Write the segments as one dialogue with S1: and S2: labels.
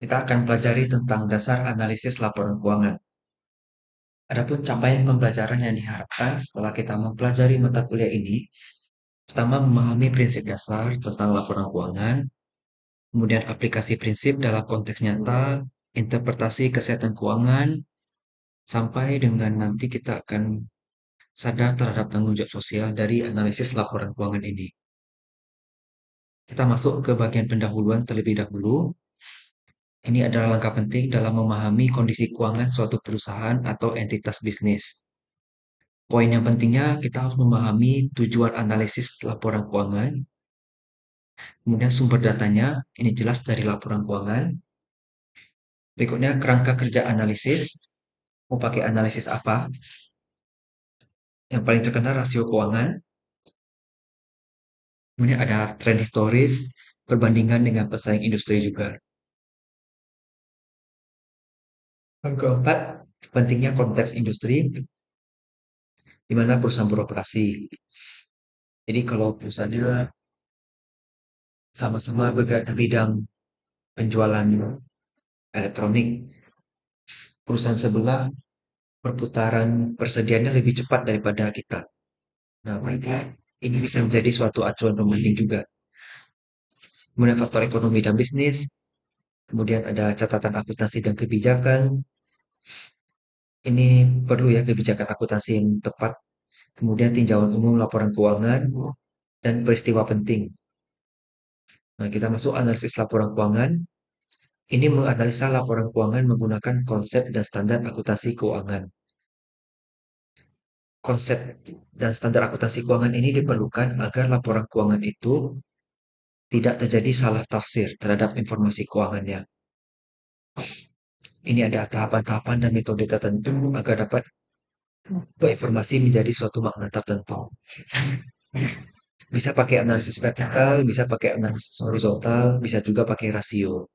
S1: Kita akan pelajari tentang dasar analisis laporan keuangan. Adapun capaian pembelajaran yang diharapkan setelah kita mempelajari mata kuliah ini, pertama memahami prinsip dasar tentang laporan keuangan, kemudian aplikasi prinsip dalam konteks nyata, interpretasi kesehatan keuangan, sampai dengan nanti kita akan sadar terhadap tanggung jawab sosial dari analisis laporan keuangan ini. Kita masuk ke bagian pendahuluan terlebih dahulu. Ini adalah langkah penting dalam memahami kondisi keuangan suatu perusahaan atau entitas bisnis. Poin yang pentingnya kita harus memahami tujuan analisis laporan keuangan, kemudian sumber datanya, ini jelas dari laporan keuangan. Berikutnya kerangka kerja analisis, mau pakai analisis apa? Yang paling terkenal rasio keuangan, kemudian ada tren historis, perbandingan dengan pesaing industri juga. Yang keempat, pentingnya konteks industri, di mana perusahaan beroperasi. Jadi kalau perusahaannya sama-sama bergerak di bidang penjualan elektronik, perusahaan sebelah perputaran persediaannya lebih cepat daripada kita. Nah, berarti ini bisa menjadi suatu acuan pembanding juga. Kemudian faktor ekonomi dan bisnis, kemudian ada catatan akuntansi dan kebijakan. Ini perlu ya kebijakan akuntansi yang tepat. Kemudian tinjauan umum laporan keuangan dan peristiwa penting. Nah, kita masuk analisis laporan keuangan. Ini menganalisa laporan keuangan menggunakan konsep dan standar akuntansi keuangan. Konsep dan standar akuntansi keuangan ini diperlukan agar laporan keuangan itu tidak terjadi salah tafsir terhadap informasi keuangannya. Ini ada tahapan-tahapan dan metode tertentu agar dapat informasi menjadi suatu makna tertentu. Bisa pakai analisis vertikal, bisa pakai analisis horizontal, bisa juga pakai rasio.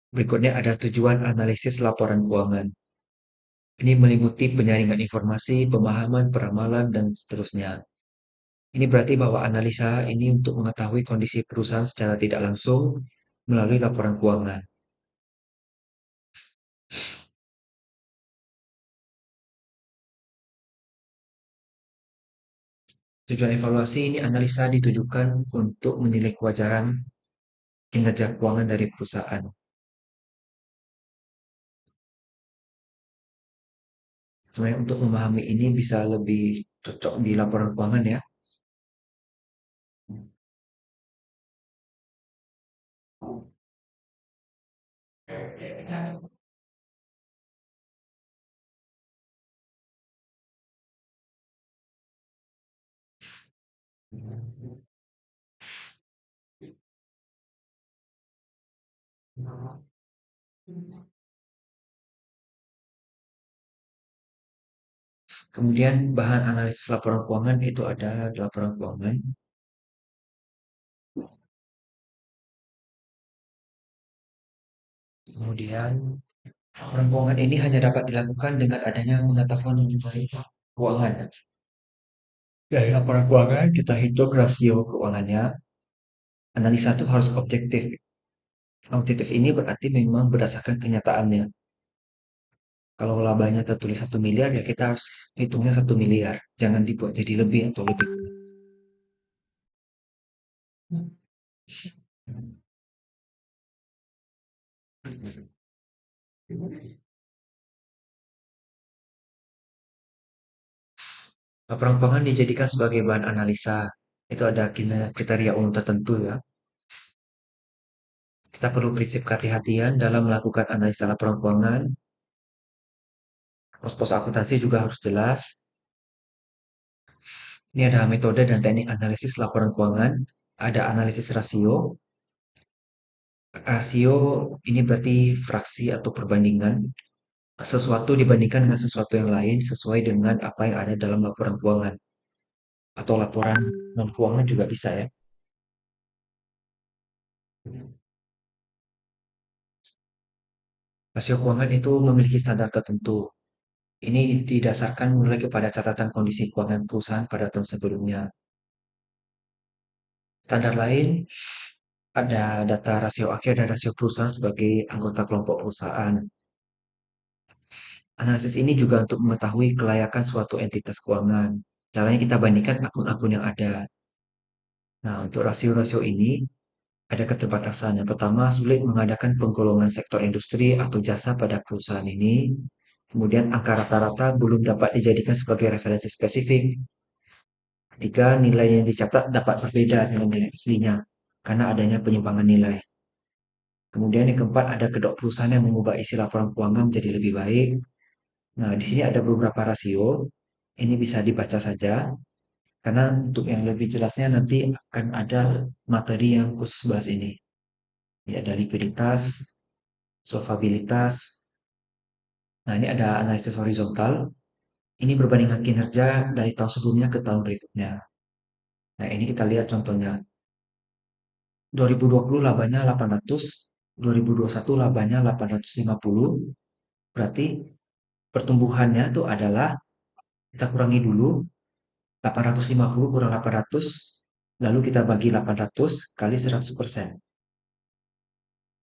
S1: Berikutnya ada tujuan analisis laporan keuangan. Ini meliputi penyaringan informasi, pemahaman, peramalan, dan seterusnya. Ini berarti bahwa analisa ini untuk mengetahui kondisi perusahaan secara tidak langsung melalui laporan keuangan. Tujuan evaluasi ini analisa ditujukan untuk menilai kewajaran kinerja keuangan dari perusahaan. Sebenarnya untuk memahami ini bisa lebih cocok di laporan keuangan ya. Kemudian bahan analisis laporan keuangan itu ada laporan keuangan. Kemudian laporan keuangan ini hanya dapat dilakukan dengan adanya pengetahuan mengenai keuangan. Dari laporan keuangan kita hitung rasio keuangannya. Analisa itu harus objektif. Objektif ini berarti memang berdasarkan kenyataannya. Kalau labanya tertulis 1 miliar ya kita harus hitungnya 1 miliar. Jangan dibuat jadi lebih atau lebih kurang. Laporan keuangan dijadikan sebagai bahan analisa. Itu ada kriteria umum tertentu ya. Kita perlu prinsip kehati-hatian dalam melakukan analisa laporan keuangan. Pos-pos akuntansi juga harus jelas. Ini ada metode dan teknik analisis laporan keuangan. Ada analisis rasio. Rasio ini berarti fraksi atau perbandingan sesuatu dibandingkan dengan sesuatu yang lain sesuai dengan apa yang ada dalam laporan keuangan atau laporan non keuangan juga bisa ya. Rasio keuangan itu memiliki standar tertentu. Ini didasarkan mulai kepada catatan kondisi keuangan perusahaan pada tahun sebelumnya. Standar lain Ada data rasio akhir dan rasio perusahaan sebagai anggota kelompok perusahaan. Analisis ini juga untuk mengetahui kelayakan suatu entitas keuangan. Caranya kita bandingkan akun-akun yang ada. Nah, untuk rasio-rasio ini ada keterbatasan. Yang pertama, sulit mengadakan penggolongan sektor industri atau jasa pada perusahaan ini. Kemudian, angka rata-rata belum dapat dijadikan sebagai referensi spesifik. Ketiga, nilai yang dicatat dapat berbeda dengan nilai aslinya karena adanya penyimpangan nilai. Kemudian yang keempat, ada kedok perusahaan yang mengubah isi laporan keuangan menjadi lebih baik. Nah, di sini ada beberapa rasio. Ini bisa dibaca saja karena untuk yang lebih jelasnya nanti akan ada materi yang khusus bahas ini. Ini ada likuiditas, solvabilitas. Nah, ini ada analisis horizontal. Ini perbandingan kinerja dari tahun sebelumnya ke tahun berikutnya. Nah, ini kita lihat contohnya. 2020 labanya 800, 2021 labanya 850. Berarti pertumbuhannya itu adalah kita kurangi dulu 850 kurang 800, lalu kita bagi 800 kali 100%.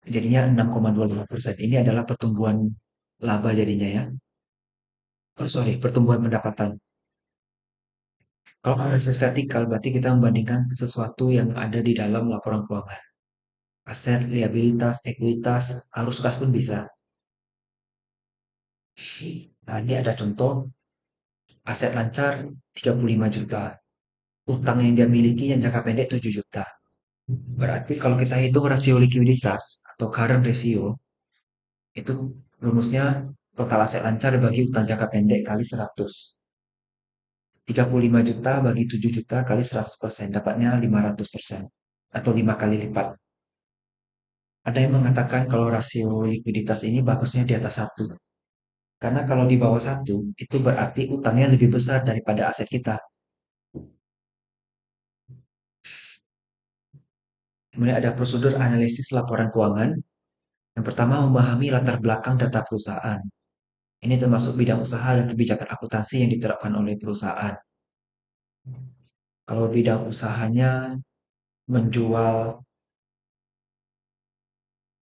S1: Jadinya 6,25%. Ini adalah pertumbuhan laba jadinya ya. Oh, sorry, pertumbuhan pendapatan. Kalau analisis vertikal berarti kita membandingkan sesuatu yang ada di dalam laporan keuangan. Aset, liabilitas, ekuitas, arus kas pun bisa. Nah, ini ada contoh aset lancar 35 juta. Utang yang dia miliki yang jangka pendek 7 juta. Berarti kalau kita hitung rasio likuiditas atau current ratio, itu rumusnya total aset lancar bagi utang jangka pendek kali 100. 35 juta bagi 7 juta kali 100%, dapatnya 500%. Atau 5 kali lipat. Ada yang mengatakan kalau rasio likuiditas ini bagusnya di atas satu. Karena kalau di bawah satu, itu berarti utangnya lebih besar daripada aset kita. Kemudian ada prosedur analisis laporan keuangan. Yang pertama, memahami latar belakang data perusahaan. Ini termasuk bidang usaha dan kebijakan akuntansi yang diterapkan oleh perusahaan. Kalau bidang usahanya menjual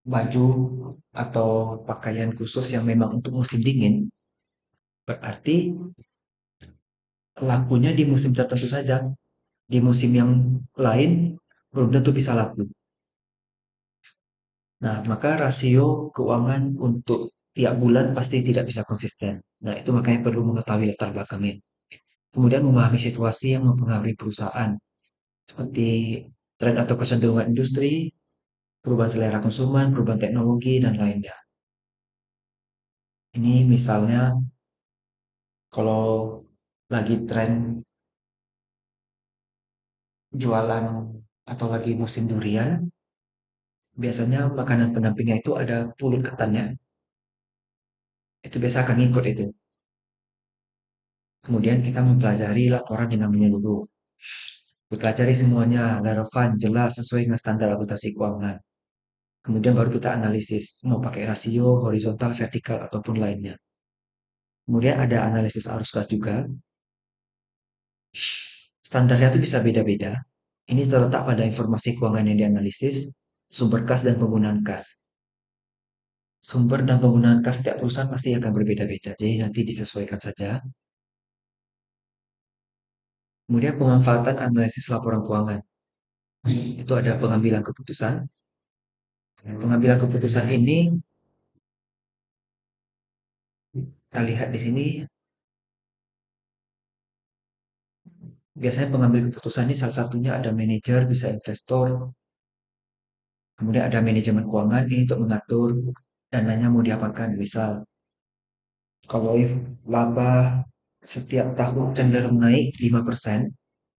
S1: baju atau pakaian khusus yang memang untuk musim dingin, berarti lakunya di musim tertentu saja. Di musim yang lain belum tentu bisa laku. Nah, maka rasio keuangan untuk tiap bulan pasti tidak bisa konsisten. Nah, itu makanya perlu mengetahui latar belakangnya. Kemudian memahami situasi yang mempengaruhi perusahaan, seperti tren atau kecenderungan industri, perubahan selera konsumen, perubahan teknologi, dan lainnya. Ini misalnya kalau lagi tren jualan atau lagi musim durian, biasanya makanan pendampingnya itu ada pulut ketannya. Itu biasa akan ngikut itu. Kemudian kita mempelajari laporan dengan menyeluruh. Dipelajari semuanya, relevan, jelas, sesuai dengan standar akuntansi keuangan. Kemudian baru kita analisis, mau pakai rasio, horizontal, vertikal, ataupun lainnya. Kemudian ada analisis arus kas juga. Standarnya itu bisa beda-beda. Ini terletak pada informasi keuangan yang dianalisis, sumber kas dan penggunaan kas. Sumber dan penggunaan kas setiap perusahaan pasti akan berbeda-beda, jadi nanti disesuaikan saja. Kemudian pemanfaatan analisis laporan keuangan. Itu ada pengambilan keputusan. Pengambilan keputusan ini kita lihat di sini, biasanya pengambil keputusan ini salah satunya ada manajer, bisa investor, kemudian ada manajemen keuangan ini untuk mengatur dananya mau diapakan. Misal kalau laba setiap tahun cenderung naik 5%,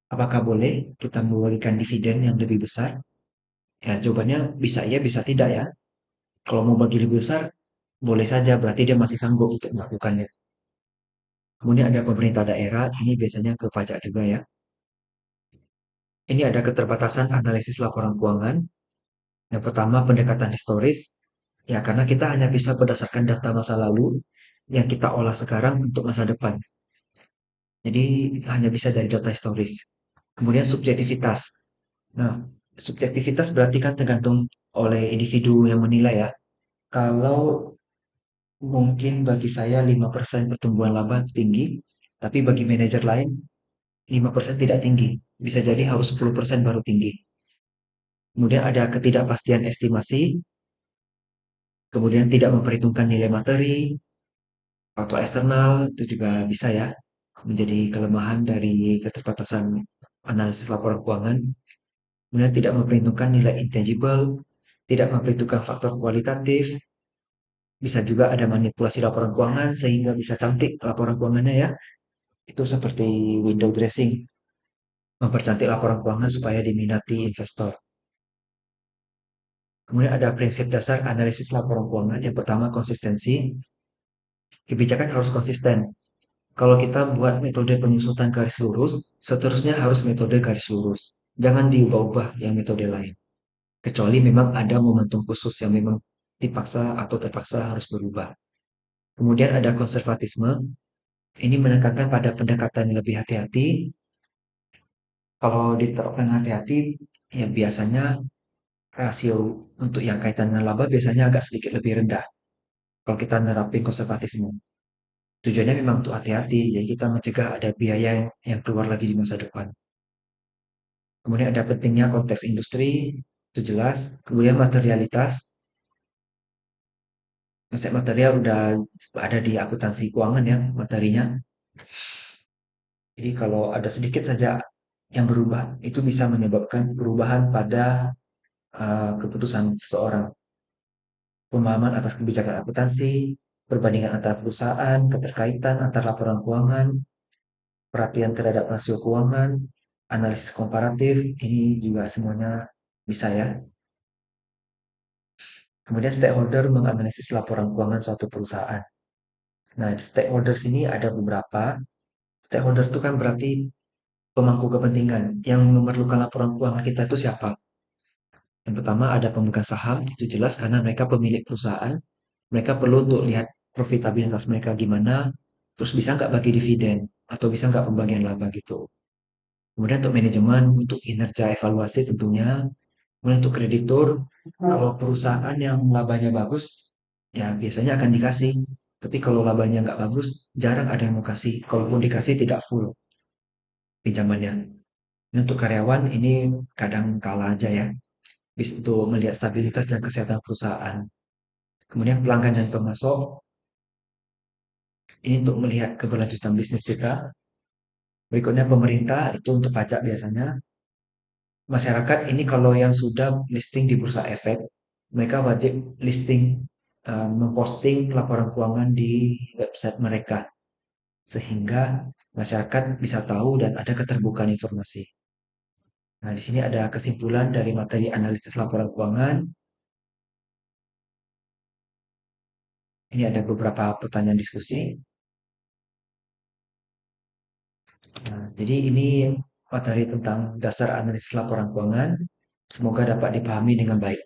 S1: apakah boleh kita membagikan dividen yang lebih besar? Ya, jawabannya bisa iya, bisa tidak ya. Kalau mau bagi lebih besar, boleh saja, berarti dia masih sanggup untuk melakukannya. Kemudian ada pemerintah daerah, ini biasanya ke pajak juga ya. Ini ada keterbatasan analisis laporan keuangan. Yang pertama, pendekatan historis. Ya, karena kita hanya bisa berdasarkan data masa lalu yang kita olah sekarang untuk masa depan. Jadi, hanya bisa dari data historis. Kemudian subjektivitas. Nah, Subjektivitas berarti kan tergantung oleh individu yang menilai ya. Kalau mungkin bagi saya 5% pertumbuhan laba tinggi, tapi bagi manajer lain 5% tidak tinggi. Bisa jadi harus 10% baru tinggi. Kemudian ada ketidakpastian estimasi, kemudian tidak memperhitungkan nilai materi, faktor eksternal itu juga bisa ya menjadi kelemahan dari keterbatasan analisis laporan keuangan. Kemudian tidak memperhitungkan nilai intangible, tidak memperhitungkan faktor kualitatif, bisa juga ada manipulasi laporan keuangan sehingga bisa cantik laporan keuangannya ya. Itu seperti window dressing, mempercantik laporan keuangan supaya diminati investor. Kemudian ada prinsip dasar analisis laporan keuangan. Yang pertama konsistensi, kebijakan harus konsisten. Kalau kita buat metode penyusutan garis lurus, seterusnya harus metode garis lurus. Jangan diubah-ubah yang metode lain. Kecuali memang ada momentum khusus yang memang dipaksa atau terpaksa harus berubah. Kemudian ada konservatisme. Ini menekankan pada pendekatan yang lebih hati-hati. Kalau diterapkan hati-hati, ya biasanya rasio untuk yang kaitan dengan laba biasanya agak sedikit lebih rendah. Kalau kita nerapin konservatisme. Tujuannya memang untuk hati-hati, jadi kita mencegah ada biaya yang keluar lagi di masa depan. Kemudian ada pentingnya konteks industri, itu jelas. Kemudian materialitas, konsep material udah ada di akuntansi keuangan ya materinya. Jadi kalau ada sedikit saja yang berubah, itu bisa menyebabkan perubahan pada keputusan seseorang. Pemahaman atas kebijakan akuntansi, perbandingan antara perusahaan, keterkaitan antara laporan keuangan, perhatian terhadap rasio keuangan, analisis komparatif, ini juga semuanya bisa ya. Kemudian stakeholder menganalisis laporan keuangan suatu perusahaan. Nah, di stakeholder sini ada beberapa. Stakeholder itu kan berarti pemangku kepentingan. Yang memerlukan laporan keuangan kita itu siapa? Yang pertama ada pemegang saham, itu jelas karena mereka pemilik perusahaan. Mereka perlu untuk lihat profitabilitas mereka gimana, terus bisa nggak bagi dividen, atau bisa nggak pembagian laba gitu. Kemudian untuk manajemen, untuk kinerja evaluasi tentunya. Kemudian untuk kreditur, kalau perusahaan yang labanya bagus, ya biasanya akan dikasih. Tapi kalau labanya nggak bagus, jarang ada yang mau kasih. Kalaupun dikasih tidak full pinjamannya. Ini untuk karyawan ini kadang kalah aja ya. Bisa untuk melihat stabilitas dan kesehatan perusahaan. Kemudian pelanggan dan pemasok, ini untuk melihat keberlanjutan bisnis juga. Berikutnya pemerintah, itu untuk pajak biasanya. Masyarakat ini kalau yang sudah listing di Bursa Efek, mereka wajib listing, memposting laporan keuangan di website mereka. Sehingga masyarakat bisa tahu dan ada keterbukaan informasi. Nah, di sini ada kesimpulan dari materi analisis laporan keuangan. Ini ada beberapa pertanyaan diskusi. Nah, jadi ini materi tentang dasar analisis laporan keuangan. Semoga dapat dipahami dengan baik.